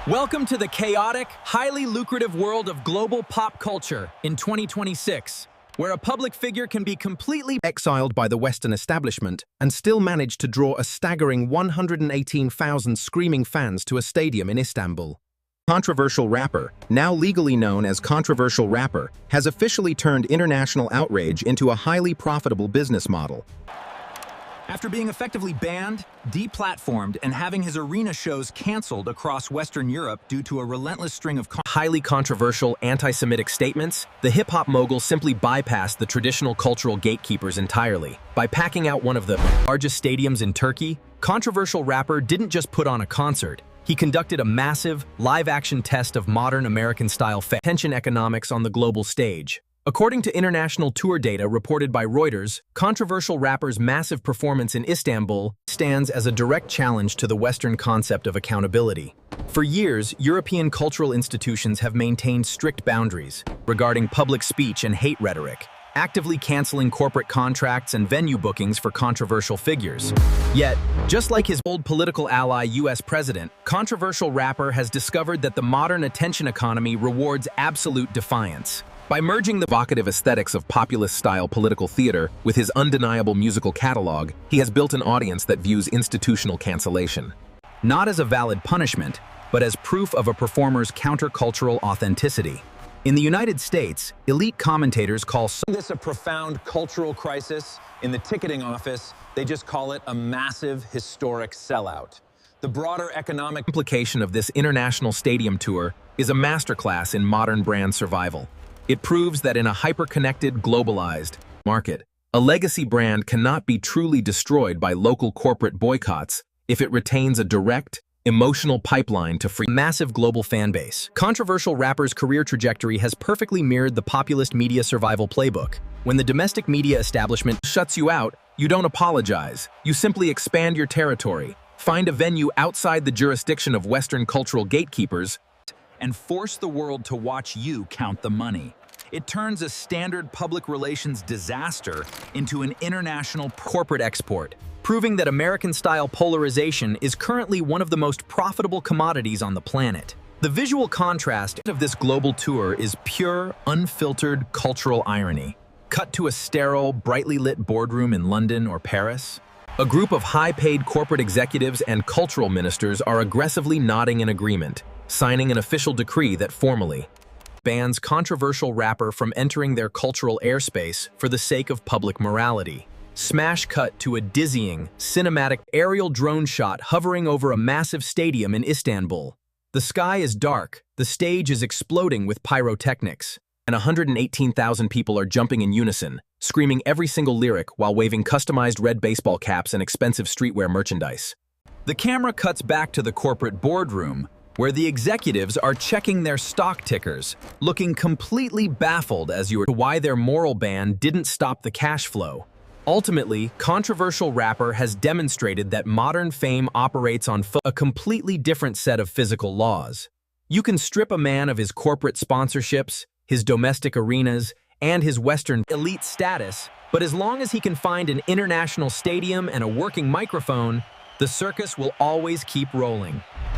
Welcome to the chaotic, highly lucrative world of global pop culture in 2026, where a public figure can be completely exiled by the Western establishment and still manage to draw a staggering 118,000 screaming fans to a stadium in Istanbul. Controversial rapper, now legally known as controversial rapper, has officially turned international outrage into a highly profitable business model. After being effectively banned, deplatformed, and having his arena shows canceled across Western Europe due to a relentless string of highly controversial anti-Semitic statements, the hip-hop mogul simply bypassed the traditional cultural gatekeepers entirely. By packing out one of the largest stadiums in Turkey, controversial rapper didn't just put on a concert. He conducted a massive, live-action test of modern American-style attention economics on the global stage. According to international tour data reported by Reuters, controversial rapper's massive performance in Istanbul stands as a direct challenge to the Western concept of accountability. For years, European cultural institutions have maintained strict boundaries regarding public speech and hate rhetoric, actively canceling corporate contracts and venue bookings for controversial figures. Yet, just like his old political ally US President, controversial rapper has discovered that the modern attention economy rewards absolute defiance. By merging the evocative aesthetics of populist-style political theater with his undeniable musical catalog, he has built an audience that views institutional cancellation not as a valid punishment, but as proof of a performer's countercultural authenticity. In the United States, elite commentators call this a profound cultural crisis. In the ticketing office, they just call it a massive, historic sellout. The broader economic implication of this international stadium tour is a masterclass in modern brand survival. It proves that in a hyper-connected, globalized market, a legacy brand cannot be truly destroyed by local corporate boycotts if it retains a direct, emotional pipeline to free massive global fan base. Controversial rapper's career trajectory has perfectly mirrored the populist media survival playbook. When the domestic media establishment shuts you out, you don't apologize. You simply expand your territory, find a venue outside the jurisdiction of Western cultural gatekeepers, and force the world to watch you count the money. It turns a standard public relations disaster into an international corporate export, proving that American-style polarization is currently one of the most profitable commodities on the planet. The visual contrast of this global tour is pure, unfiltered cultural irony. Cut to a sterile, brightly lit boardroom in London or Paris. A group of high-paid corporate executives and cultural ministers are aggressively nodding in agreement, signing an official decree that formally bans controversial rapper from entering their cultural airspace for the sake of public morality. Smash cut to a dizzying, cinematic aerial drone shot hovering over a massive stadium in Istanbul. The sky is dark, the stage is exploding with pyrotechnics, and 118,000 people are jumping in unison, screaming every single lyric while waving customized red baseball caps and expensive streetwear merchandise. The camera cuts back to the corporate boardroom, where the executives are checking their stock tickers, looking completely baffled as to why their moral ban didn't stop the cash flow. Ultimately, controversial rapper has demonstrated that modern fame operates on a completely different set of physical laws. You can strip a man of his corporate sponsorships, his domestic arenas, and his Western elite status, but as long as he can find an international stadium and a working microphone, the circus will always keep rolling.